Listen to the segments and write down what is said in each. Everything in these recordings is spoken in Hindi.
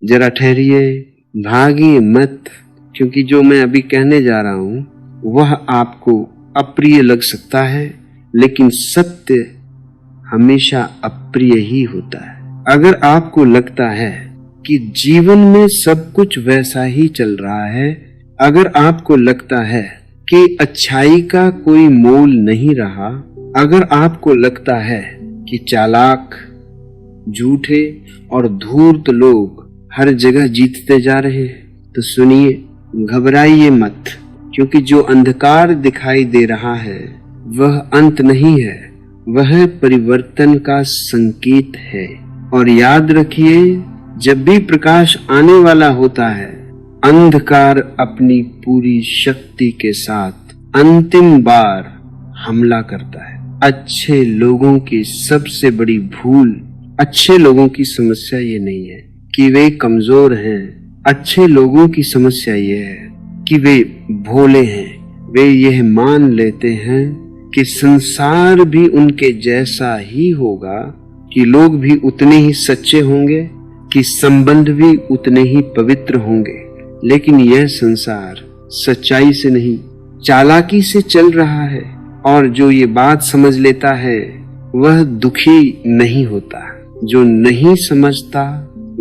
जरा ठहरिए, भागिए मत, क्योंकि जो मैं अभी कहने जा रहा हूं वह आपको अप्रिय लग सकता है, लेकिन सत्य हमेशा अप्रिय ही होता है। अगर आपको लगता है कि जीवन में सब कुछ वैसा ही चल रहा है, अगर आपको लगता है कि अच्छाई का कोई मोल नहीं रहा, अगर आपको लगता है कि चालाक, झूठे और धूर्त लोग हर जगह जीतते जा रहे हैं, तो सुनिए, घबराइए मत, क्योंकि जो अंधकार दिखाई दे रहा है वह अंत नहीं है, वह परिवर्तन का संकेत है। और याद रखिए, जब भी प्रकाश आने वाला होता है, अंधकार अपनी पूरी शक्ति के साथ अंतिम बार हमला करता है। अच्छे लोगों की सबसे बड़ी भूल, अच्छे लोगों की समस्या ये नहीं है कि वे कमजोर हैं, अच्छे लोगों की समस्या ये है कि वे भोले हैं। वे यह मान लेते हैं कि संसार भी उनके जैसा ही होगा, कि लोग भी उतने ही सच्चे होंगे, कि संबंध भी उतने ही पवित्र होंगे। लेकिन यह संसार सच्चाई से नहीं, चालाकी से चल रहा है, और जो ये बात समझ लेता है वह दुखी नहीं होता। जो नहीं समझता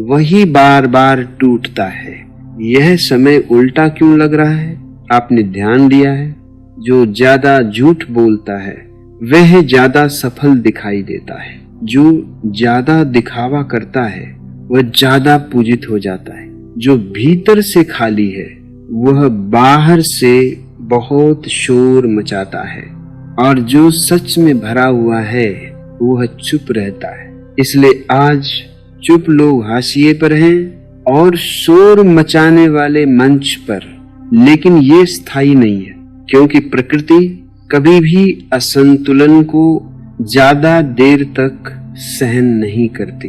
वही बार बार टूटता है। यह समय उल्टा क्यों लग रहा है? आपने ध्यान दिया है? जो ज्यादा झूठ बोलता है वह ज्यादा सफल दिखाई देता है। जो ज्यादा दिखावा करता है वह ज्यादा पूजित हो जाता है। जो भीतर से खाली है वह बाहर से बहुत शोर मचाता है, और जो सच में भरा हुआ है वह चुप रहता है। इसलिए आज चुप लोग हाशिए पर हैं और शोर मचाने वाले मंच पर, लेकिन ये स्थायी नहीं है, क्योंकि प्रकृति कभी भी असंतुलन को ज्यादा देर तक सहन नहीं करती।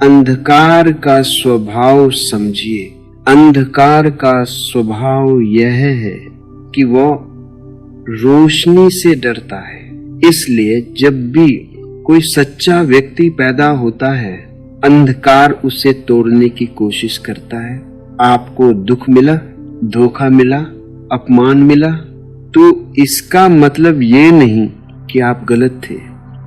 अंधकार का स्वभाव समझिए। अंधकार का स्वभाव यह है कि वो रोशनी से डरता है। इसलिए जब भी कोई सच्चा व्यक्ति पैदा होता है, अंधकार उसे तोड़ने की कोशिश करता है। आपको दुख मिला, धोखा मिला, अपमान मिला, तो इसका मतलब ये नहीं कि आप गलत थे।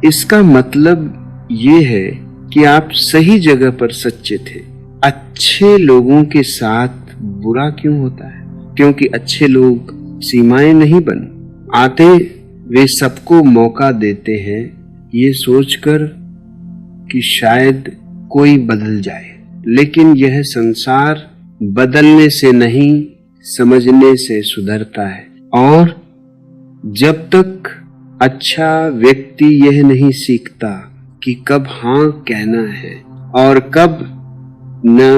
इसका मतलब ये है कि आप सही जगह पर सच्चे थे। अच्छे लोगों के साथ बुरा क्यों होता है? क्योंकि अच्छे लोग सीमाएं नहीं बन आते, वे सबको मौका देते हैं, ये सोचकर कि शायद कोई बदल जाए। लेकिन यह संसार बदलने से नहीं, समझने से सुधरता है। और जब तक अच्छा व्यक्ति यह नहीं सीखता कि कब हाँ कहना है और कब न,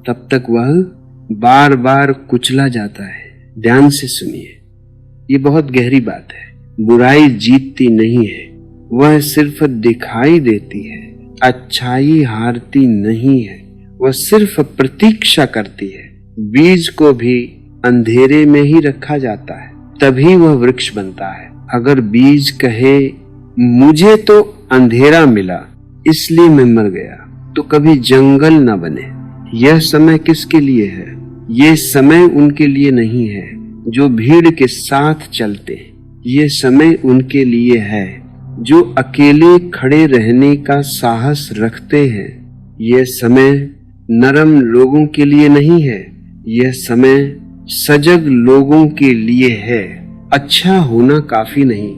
तब तक वह बार बार कुचला जाता है। ध्यान से सुनिए, ये बहुत गहरी बात है। बुराई जीतती नहीं है, वह सिर्फ दिखाई देती है। अच्छाई हारती नहीं है, वह सिर्फ प्रतीक्षा करती है। बीज को भी अंधेरे में ही रखा जाता है, तभी वह वृक्ष बनता है। अगर बीज कहे मुझे तो अंधेरा मिला इसलिए मैं मर गया, तो कभी जंगल न बने। यह समय किसके लिए है? यह समय उनके लिए नहीं है जो भीड़ के साथ चलते हैं। यह समय उनके लिए है जो अकेले खड़े रहने का साहस रखते हैं। यह समय नरम लोगों के लिए नहीं है, यह समय सजग लोगों के लिए है। अच्छा होना काफी नहीं,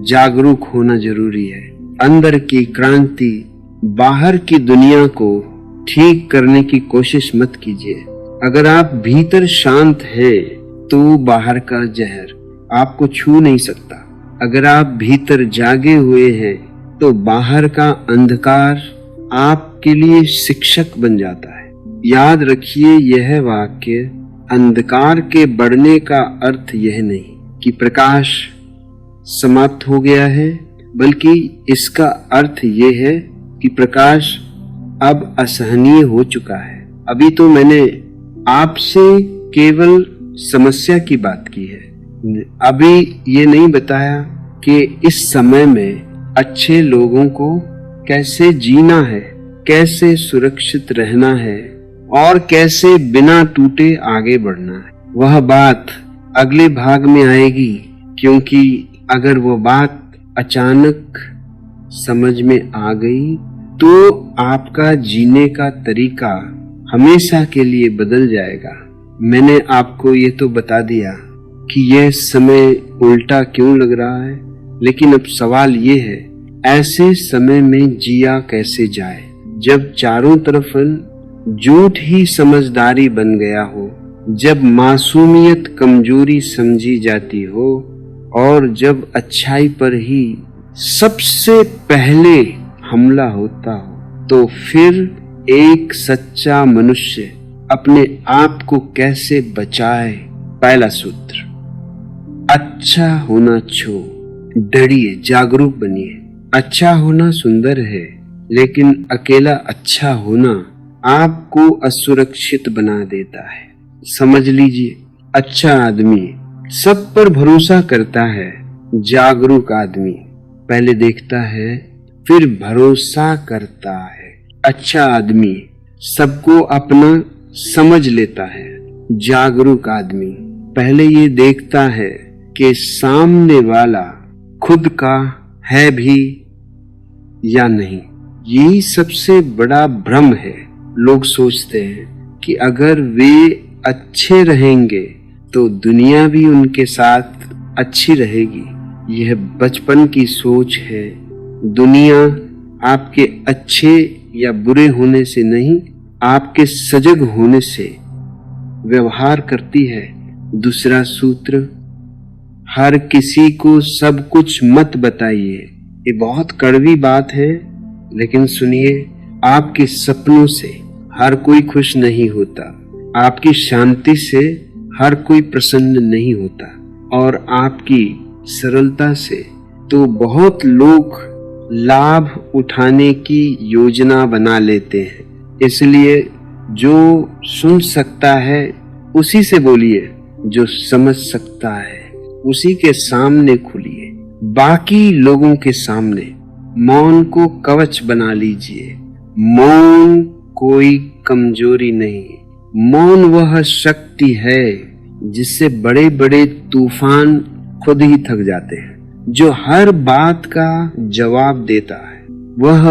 जागरूक होना जरूरी है। अंदर की क्रांति, बाहर की दुनिया को ठीक करने की कोशिश मत कीजिए। अगर आप भीतर शांत हैं तो बाहर का जहर आपको छू नहीं सकता। अगर आप भीतर जागे हुए हैं तो बाहर का अंधकार आपके लिए शिक्षक बन जाता है। याद रखिए, यह वाक्य, अंधकार के बढ़ने का अर्थ यह नहीं कि प्रकाश समाप्त हो गया है, बल्कि इसका अर्थ यह है कि प्रकाश अब असहनीय हो चुका है। अभी तो मैंने आपसे केवल समस्या की बात की है, अभी ये नहीं बताया कि इस समय में अच्छे लोगों को कैसे जीना है, कैसे सुरक्षित रहना है, और कैसे बिना टूटे आगे बढ़ना है। वह बात अगले भाग में आएगी, क्योंकि अगर वो बात अचानक समझ में आ गई तो आपका जीने का तरीका हमेशा के लिए बदल जाएगा। मैंने आपको ये तो बता दिया कि यह समय उल्टा क्यों लग रहा है, लेकिन अब सवाल ये है, ऐसे समय में जिया कैसे जाए जब चारों तरफ झूठ ही समझदारी बन गया हो, जब मासूमियत कमजोरी समझी जाती हो और जब अच्छाई पर ही सबसे पहले हमला होता हो। तो फिर एक सच्चा मनुष्य अपने आप को कैसे बचाए? पहला सूत्र, अच्छा होना छोड़, डरिए, जागरूक बनिए। अच्छा होना सुंदर है, लेकिन अकेला अच्छा होना आपको असुरक्षित बना देता है। समझ लीजिए, अच्छा आदमी सब पर भरोसा करता है, जागरूक आदमी पहले देखता है फिर भरोसा करता है। अच्छा आदमी सबको अपना समझ लेता है, जागरूक आदमी पहले ये देखता है कि सामने वाला खुद का है भी या नहीं। यही सबसे बड़ा भ्रम है। लोग सोचते हैं कि अगर वे अच्छे रहेंगे तो दुनिया भी उनके साथ अच्छी रहेगी। यह बचपन की सोच है। दुनिया आपके अच्छे या बुरे होने से नहीं, आपके सजग होने से व्यवहार करती है। दूसरा सूत्र, हर किसी को सब कुछ मत बताइए। ये बहुत कड़वी बात है, लेकिन सुनिए, आपके सपनों से हर कोई खुश नहीं होता, आपकी शांति से हर कोई प्रसन्न नहीं होता, और आपकी सरलता से तो बहुत लोग लाभ उठाने की योजना बना लेते हैं। इसलिए जो सुन सकता है उसी से बोलिए, जो समझ सकता है उसी के सामने खुलिए। बाकी लोगों के सामने मौन को कवच बना लीजिए। मौन कोई कमजोरी नहीं, मौन वह शक्ति है जिससे बड़े बड़े तूफान खुद ही थक जाते हैं। जो हर बात का जवाब देता है वह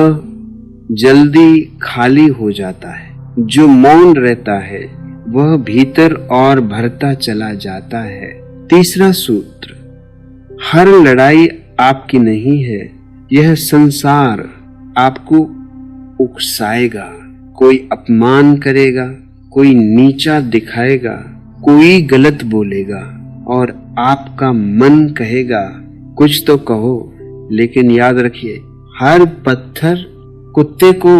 जल्दी खाली हो जाता है। जो मौन रहता है वह भीतर और भरता चला जाता है। तीसरा सूत्र, हर लड़ाई आपकी नहीं है। यह संसार आपको उकसाएगा, कोई अपमान करेगा, कोई नीचा दिखाएगा, कोई गलत बोलेगा, और आपका मन कहेगा कुछ तो कहो। लेकिन याद रखिए, हर पत्थर कुत्ते को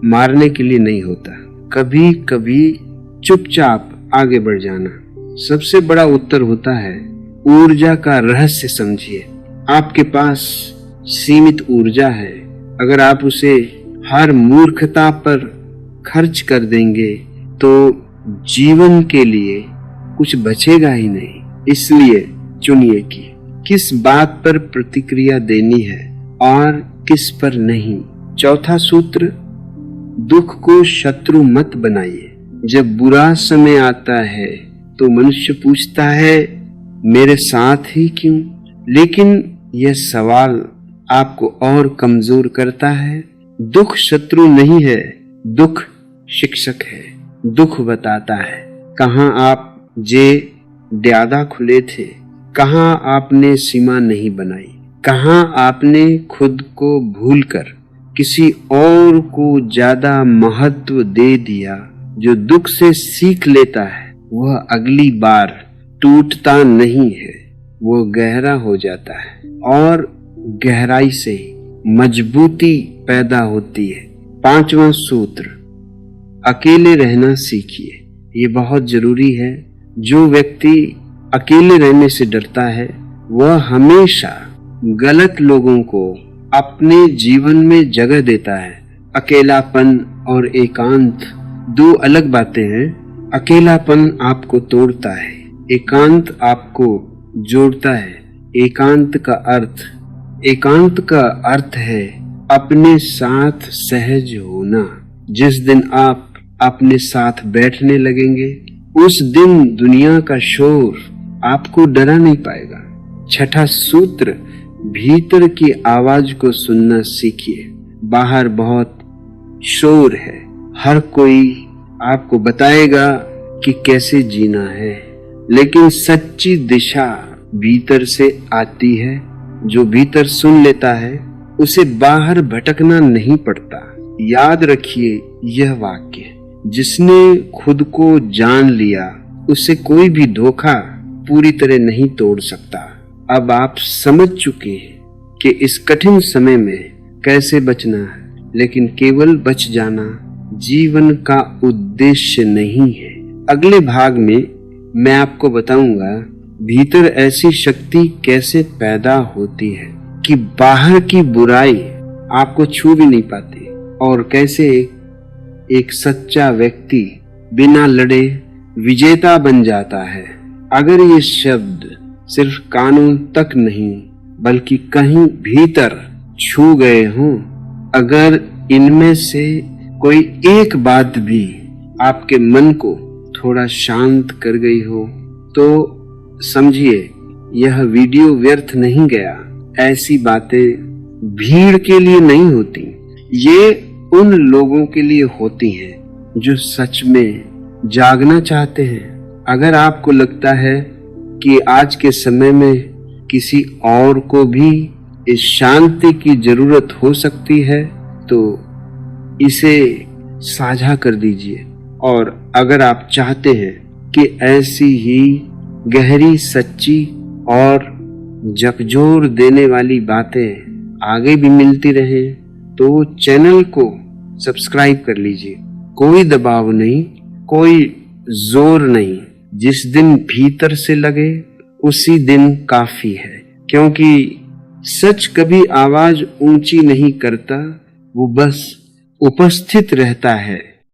मारने के लिए नहीं होता। कभी कभी चुपचाप आगे बढ़ जाना सबसे बड़ा उत्तर होता है। ऊर्जा का रहस्य समझिए। आपके पास सीमित ऊर्जा है। अगर आप उसे हर मूर्खता पर खर्च कर देंगे तो जीवन के लिए कुछ बचेगा ही नहीं। इसलिए चुनिए कि किस बात पर प्रतिक्रिया देनी है और किस पर नहीं। चौथा सूत्र, दुख को शत्रु मत बनाइए। जब बुरा समय आता है तो मनुष्य पूछता है मेरे साथ ही क्यों, लेकिन यह सवाल आपको और कमजोर करता है। दुख शत्रु नहीं है, दुख शिक्षक है। दुख बताता है कहाँ आप ज्यादा खुले थे, कहाँ आपने सीमा नहीं बनाई, कहाँ आपने खुद को भूलकर किसी और को ज्यादा महत्व दे दिया। जो दुख से सीख लेता है वह अगली बार टूटता नहीं है, वो गहरा हो जाता है और गहराई से ही मजबूती पैदा होती है। पांचवा सूत्र, अकेले रहना सीखिए। ये बहुत जरूरी है। जो व्यक्ति अकेले रहने से डरता है वह हमेशा गलत लोगों को अपने जीवन में जगह देता है। अकेलापन और एकांत दो अलग बातें हैं। अकेलापन आपको तोड़ता है, एकांत आपको जोड़ता है। एकांत का अर्थ है अपने साथ सहज होना। जिस दिन आप अपने साथ बैठने लगेंगे, उस दिन दुनिया का शोर आपको डरा नहीं पाएगा। छठा सूत्र, भीतर की आवाज को सुनना सीखिए। बाहर बहुत शोर है, हर कोई आपको बताएगा कि कैसे जीना है, लेकिन सच्ची दिशा भीतर से आती है। जो भीतर सुन लेता है उसे बाहर भटकना नहीं पड़ता। याद रखिए यह वाक्य, जिसने खुद को जान लिया उसे कोई भी धोखा पूरी तरह नहीं तोड़ सकता। अब आप समझ चुके हैं कि इस कठिन समय में कैसे बचना है, लेकिन केवल बच जाना जीवन का उद्देश्य नहीं है। अगले भाग में मैं आपको बताऊंगा भीतर ऐसी शक्ति कैसे पैदा होती है कि बाहर की बुराई आपको छू भी नहीं पाती, और कैसे एक सच्चा व्यक्ति बिना लड़े विजेता बन जाता है। अगर ये शब्द सिर्फ कानून तक नहीं बल्कि कहीं भीतर छू गए हों, अगर इनमें से कोई एक बात भी आपके मन को थोड़ा शांत कर गई हो, तो समझिए यह वीडियो व्यर्थ नहीं गया। ऐसी बातें भीड़ के लिए नहीं होती, ये उन लोगों के लिए होती हैं जो सच में जागना चाहते हैं। अगर आपको लगता है कि आज के समय में किसी और को भी इस शांति की जरूरत हो सकती है, तो इसे साझा कर दीजिए। और अगर आप चाहते हैं कि ऐसी ही गहरी, सच्ची और झकझोर देने वाली बातें आगे भी मिलती रहें, तो चैनल को सब्सक्राइब कर लीजिए। कोई दबाव नहीं, कोई जोर नहीं, जिस दिन भीतर से लगे उसी दिन काफी है। क्योंकि सच कभी आवाज ऊंची नहीं करता, वो बस उपस्थित रहता है।